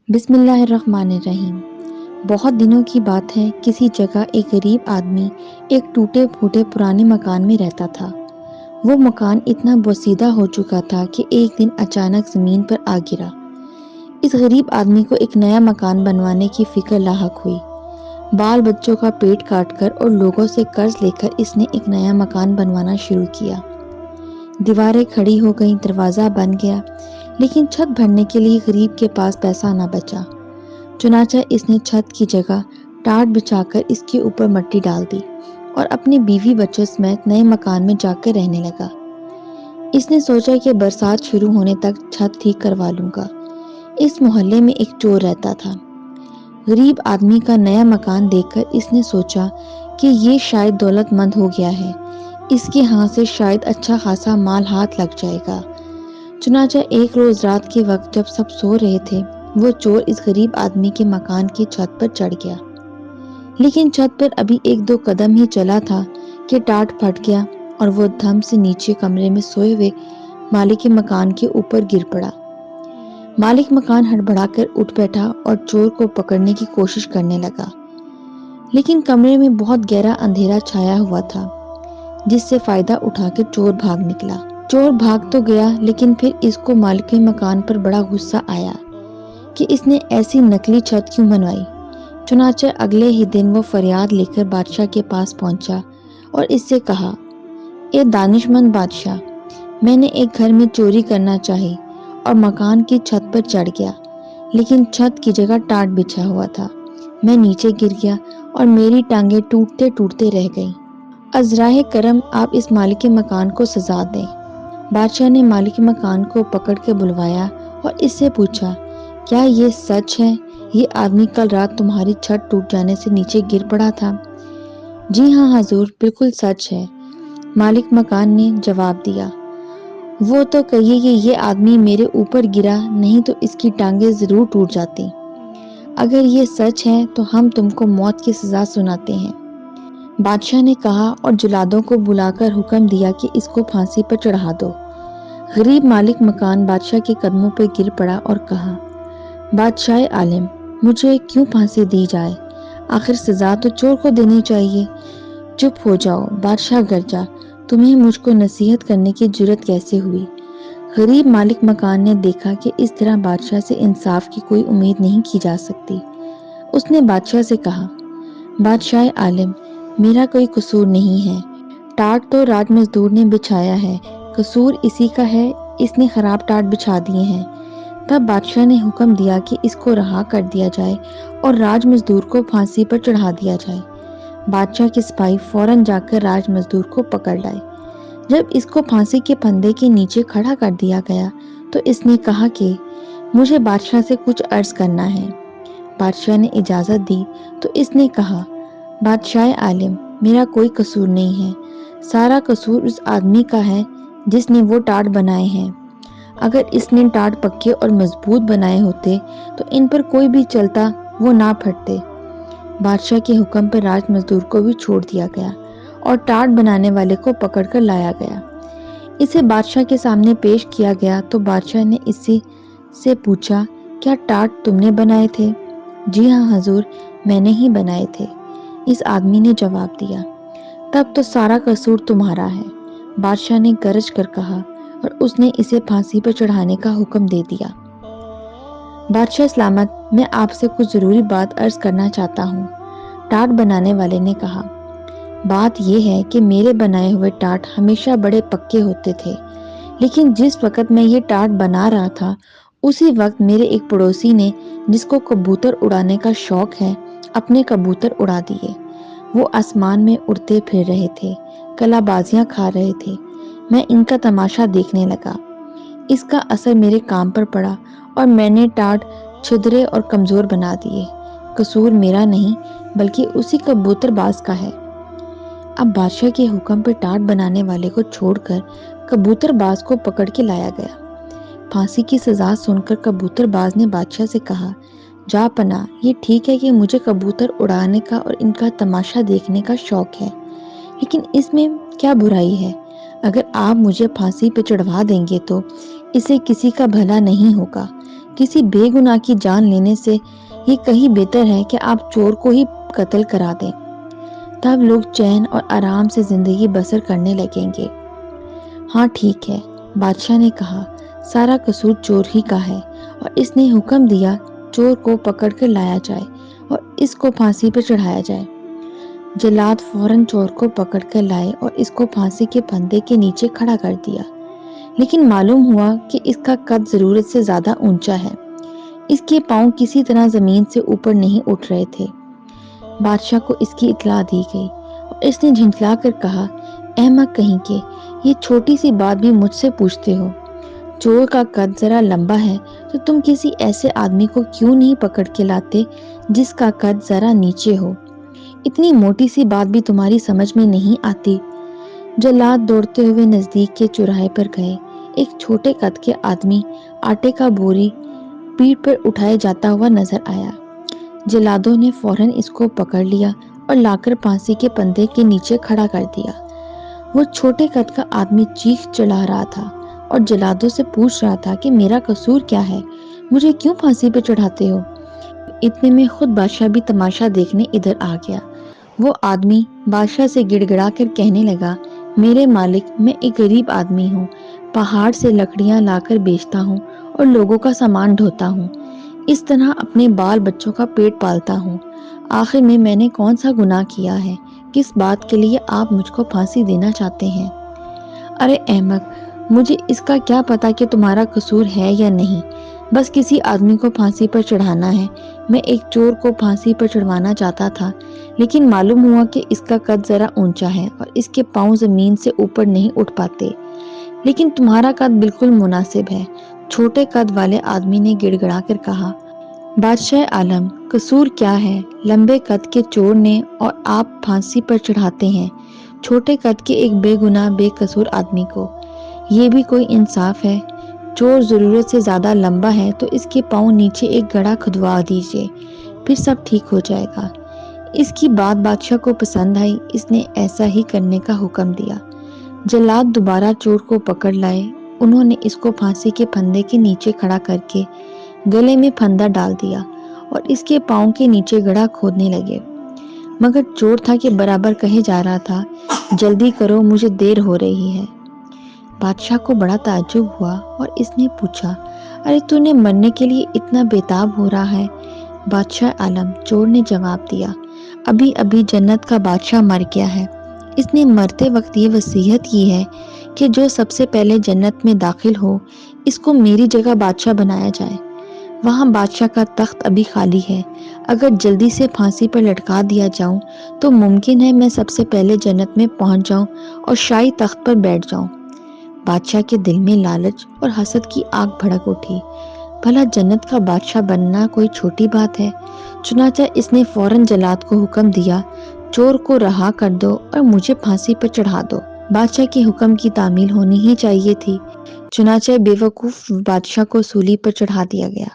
بسم اللہ الرحمن الرحیم۔ بہت دنوں کی بات ہے، کسی جگہ ایک غریب آدمی ایک ٹوٹے پھوٹے پرانے مکان میں رہتا تھا۔ وہ مکان اتنا بوسیدہ ہو چکا تھا کہ ایک دن اچانک زمین پر آ گرا۔ اس غریب آدمی کو ایک نیا مکان بنوانے کی فکر لاحق ہوئی۔ بال بچوں کا پیٹ کاٹ کر اور لوگوں سے قرض لے کر اس نے ایک نیا مکان بنوانا شروع کیا۔ دیواریں کھڑی ہو گئیں، دروازہ بن گیا، لیکن چھت بھرنے کے لیے غریب کے پاس پیسہ نہ بچا۔ چنانچہ اس نے چھت کی جگہ ٹاٹ بچھا کر اس کے اوپر مٹی ڈال دی اور اپنی بیوی بچوں سمیت نئے مکان میں جا کر رہنے لگا۔ اس نے سوچا کہ برسات شروع ہونے تک چھت ٹھیک کروا لوں گا۔ اس محلے میں ایک چور رہتا تھا۔ غریب آدمی کا نیا مکان دیکھ کر اس نے سوچا کہ یہ شاید دولت مند ہو گیا ہے، اس کے ہاں سے شاید اچھا خاصا مال ہاتھ لگ جائے گا۔ چنانچہ ایک روز رات کے وقت جب سب سو رہے تھے، وہ چور اس غریب آدمی کے مکان کی چھت پر چڑھ گیا۔ لیکن چھت پر ابھی ایک دو قدم ہی چلا تھا کہ ٹاٹ پھٹ گیا اور وہ دھم سے نیچے کمرے میں سوئے ہوئے مالک کے مکان کے اوپر گر پڑا۔ مالک مکان ہڑبڑا کر اٹھ بیٹھا اور چور کو پکڑنے کی کوشش کرنے لگا، لیکن کمرے میں بہت گہرا اندھیرا چھایا ہوا تھا، جس سے فائدہ اٹھا کر چور بھاگ نکلا۔ چور بھاگ تو گیا، لیکن پھر اس کو مالک مکان پر بڑا غصہ آیا کہ اس نے ایسی نکلی چھت کیوں بنوائی۔ چنانچہ اگلے ہی دن وہ فریاد لے کر بادشاہ کے پاس پہنچا اور اس سے کہا، اے دانش مند بادشاہ، میں نے ایک گھر میں چوری کرنا چاہی اور مکان کی چھت پر چڑھ گیا، لیکن چھت کی جگہ ٹاٹ بچھا ہوا تھا۔ میں نیچے گر گیا اور میری ٹانگیں ٹوٹتے ٹوٹتے رہ گئیں۔ ازراہ کرم آپ اس مالک مکان کو سزا دیں۔ بادشاہ نے مالک مکان کو پکڑ کے بلوایا اور اس سے پوچھا، کیا یہ سچ ہے یہ آدمی کل رات تمہاری چھت ٹوٹ جانے سے نیچے گر پڑا تھا؟ جی ہاں حضور، بالکل سچ ہے، مالک مکان نے جواب دیا۔ وہ تو کہیے کہ یہ آدمی میرے اوپر گرا، نہیں تو اس کی ٹانگیں ضرور ٹوٹ جاتی۔ اگر یہ سچ ہے تو ہم تم کو موت کی سزا سناتے ہیں۔ بادشاہ نے کہا اور جلادوں کو بلا کر حکم دیا کہ اس کو پھانسی پر چڑھا دو۔ غریب مالک مکان بادشاہ کے قدموں پر گر پڑا اور کہا، بادشاہ عالم، مجھے کیوں پھانسی دی جائے؟ آخر سزا تو چور کو دینی چاہیے۔ چپ ہو جاؤ بادشاہ گرجا، تمہیں مجھ کو نصیحت کرنے کی جرت کیسے ہوئی؟ غریب مالک مکان نے دیکھا کہ اس طرح بادشاہ سے انصاف کی کوئی امید نہیں کی جا سکتی۔ اس نے بادشاہ سے کہا، بادشاہ عالم، میرا کوئی قصور نہیں ہے، ٹاٹ تو راج مزدور نے بچھایا ہے، قصور اسی کا ہے، اس نے خراب ٹاٹ بچھا دیے ہیں۔ تب بادشاہ نے حکم دیا کہ اس کو رہا کر دیا جائے اور راج مزدور کو پھانسی پر چڑھا دیا جائے۔ بادشاہ کے سپاہی فوراً جا کر راج مزدور کو پکڑ لائے۔ جب اس کو پھانسی کے پھندے کے نیچے کھڑا کر دیا گیا تو اس نے کہا کہ مجھے بادشاہ سے کچھ عرض کرنا ہے۔ بادشاہ نے اجازت دی تو اس نے کہا، بادشاہ عالم، میرا کوئی قصور نہیں ہے، سارا قصور اس آدمی کا ہے جس نے وہ ٹاٹ بنائے ہیں۔ اگر اس نے ٹاٹ پکے اور مضبوط بنائے ہوتے تو ان پر کوئی بھی چلتا وہ نہ پھٹتے۔ بادشاہ کے حکم پر راج مزدور کو بھی چھوڑ دیا گیا اور ٹاٹ بنانے والے کو پکڑ کر لایا گیا۔ اسے بادشاہ کے سامنے پیش کیا گیا تو بادشاہ نے اس سے پوچھا، کیا ٹاٹ تم نے بنائے تھے؟ جی ہاں حضور، میں نے ہی بنائے تھے، اس آدمی نے جواب دیا۔ تب تو سارا قصور تمہارا ہے، بادشاہ نے گرج کر کہا اور اس نے اسے پھانسی پر چڑھانے کا حکم دے دیا۔ بادشاہ سلامت، میں آپ سے کچھ ضروری بات عرض کرنا چاہتا ہوں، ٹاٹ بنانے والے نے کہا۔ بات یہ ہے کہ میرے بنائے ہوئے ٹاٹ ہمیشہ بڑے پکے ہوتے تھے، لیکن جس وقت میں یہ ٹاٹ بنا رہا تھا اسی وقت میرے ایک پڑوسی نے، جس کو کبوتر اڑانے کا شوق ہے، اپنے کبوتر اڑا دیے۔ وہ آسمان میں اڑتے پھر رہے تھے، کلا بازیاں کھا رہے تھے۔ میں ان کا تماشا دیکھنے لگا۔ اس کا اثر میرے کام پر پڑا اور میں نے ٹاٹ چھدرے اور کمزور بنا دیے۔ قصور میرا نہیں بلکہ اسی کبوتر باز کا ہے۔ اب بادشاہ کے حکم پر ٹاٹ بنانے والے کو چھوڑ کر کبوتر باز کو پکڑ کے لایا گیا۔ پھانسی کی سزا سن کر کبوتر باز نے بادشاہ سے کہا، جا پناہ، یہ ٹھیک ہے کہ مجھے کبوتر اڑانے کا اور ان کا تماشا دیکھنے کا شوق ہے، لیکن اس میں کیا برائی ہے؟ اگر آپ مجھے پھانسی پہ چڑھوا دیں گے تو اسے کسی کا بھلا نہیں ہوگا، کسی بے گناہ کی جان لینے سے یہ کہیں بہتر ہے کہ آپ چور کو ہی قتل کرا دیں۔ تب لوگ چین اور آرام سے زندگی بسر کرنے لگیں گے۔ ہاں ٹھیک ہے، بادشاہ نے کہا، سارا قصور چور ہی کا ہے، اور اس نے حکم دیا چور کو پکڑ کر لایا جائے اور اس کو پھانسی پر چڑھایا جائے۔ جلاد فوراً چور کو پکڑ کر لائے اور اس کو پھانسی کے پھندے کے نیچے کھڑا کر دیا، لیکن معلوم ہوا کہ اس کا قد ضرورت سے زیادہ اونچا ہے۔ اس کے پاؤں کسی طرح زمین سے اوپر نہیں اٹھ رہے تھے۔ بادشاہ کو اس کی اطلاع دی گئی اور اس نے جھنجھلا کر کہا، احمق کہیں کے، یہ چھوٹی سی بات بھی مجھ سے پوچھتے ہو؟ چور کا قد ذرا لمبا ہے تو تم کسی ایسے آدمی کو کیوں نہیں پکڑ کے لاتے جس کا قد ذرا نیچے ہو؟ اتنی موٹی سی بات بھی تمہاری سمجھ میں نہیں آتی؟ جلاد دوڑتے ہوئے نزدیک کے چوراہے پر گئے۔ ایک چھوٹے قد کے آدمی آٹے کا بوری پیٹھ پر اٹھائے جاتا ہوا نظر آیا۔ جلادوں نے فوراً اس کو پکڑ لیا اور لا کر پھانسی کے پھندے کے نیچے کھڑا کر دیا۔ وہ چھوٹے قد کا آدمی چیخ چلا رہا تھا اور جلادوں سے پوچھ رہا تھا کہ میرا قصور کیا ہے، مجھے کیوں پھانسی پہ چڑھاتے ہو؟ اتنے میں خود بادشاہ بھی تماشا دیکھنے ادھر آ گیا۔ وہ آدمی بادشاہ سے گڑ گڑا کر کہنے لگا، میرے مالک، میں ایک غریب آدمی ہوں، پہاڑ سے لکڑیاں لا کر بیچتا ہوں اور لوگوں کا سامان ڈھوتا ہوں، اس طرح اپنے بال بچوں کا پیٹ پالتا ہوں۔ آخر میں نے کون سا گناہ کیا ہے؟ کس بات کے لیے آپ مجھ کو پھانسی دینا چاہتے ہیں؟ ارے احمق، مجھے اس کا کیا پتا کہ تمہارا قصور ہے یا نہیں؟ بس کسی آدمی کو پھانسی پر چڑھانا ہے۔ میں ایک چور کو پھانسی پر چڑھوانا چاہتا تھا، لیکن معلوم ہوا کہ اس کا قد ذرا اونچا ہے اور اس کے پاؤں زمین سے اوپر نہیں اٹھ پاتے، لیکن تمہارا قد بالکل مناسب ہے۔ چھوٹے قد والے آدمی نے گڑ گڑا کر کہا، بادشاہ عالم، قصور کیا ہے لمبے قد کے چور نے اور آپ پھانسی پر چڑھاتے ہیں چھوٹے قد کے ایک بے گناہ بے قصور آدمی کو؟ یہ بھی کوئی انصاف ہے؟ چور ضرورت سے زیادہ لمبا ہے تو اس کے پاؤں نیچے ایک گڑھا کھدوا دیجیے، پھر سب ٹھیک ہو جائے گا۔ اس کی بات بادشاہ کو پسند آئی، اس نے ایسا ہی کرنے کا حکم دیا۔ جلاد دوبارہ چور کو پکڑ لائے۔ انہوں نے اس کو پھانسی کے پھندے کے نیچے کھڑا کر کے گلے میں پھندا ڈال دیا اور اس کے پاؤں کے نیچے گڑھا کھودنے لگے، مگر چور تھا کہ برابر کہے جا رہا تھا، جلدی کرو، مجھے دیر ہو رہی ہے۔ بادشاہ کو بڑا تعجب ہوا اور اس نے پوچھا، ارے تو نے مرنے کے لیے اتنا بےتاب ہو رہا ہے؟ بادشاہ عالم، چور نے جواب دیا، ابھی ابھی جنت کا بادشاہ مر گیا ہے۔ اس نے مرتے وقت یہ وصیت کی ہے کہ جو سب سے پہلے جنت میں داخل ہو اس کو میری جگہ بادشاہ بنایا جائے۔ وہاں بادشاہ کا تخت ابھی خالی ہے، اگر جلدی سے پھانسی پر لٹکا دیا جاؤں تو ممکن ہے میں سب سے پہلے جنت میں پہنچ جاؤں اور شاہی تخت پر بیٹھ جاؤں۔ بادشاہ کے دل میں لالچ اور حسد کی آگ بھڑک اٹھی، بھلا جنت کا بادشاہ بننا کوئی چھوٹی بات ہے؟ چنانچہ اس نے فوراً جلاد کو حکم دیا، چور کو رہا کر دو اور مجھے پھانسی پر چڑھا دو۔ بادشاہ کے حکم کی تعمیل ہونی ہی چاہیے تھی، چنانچہ بے وقوف بادشاہ کو سولی پر چڑھا دیا گیا۔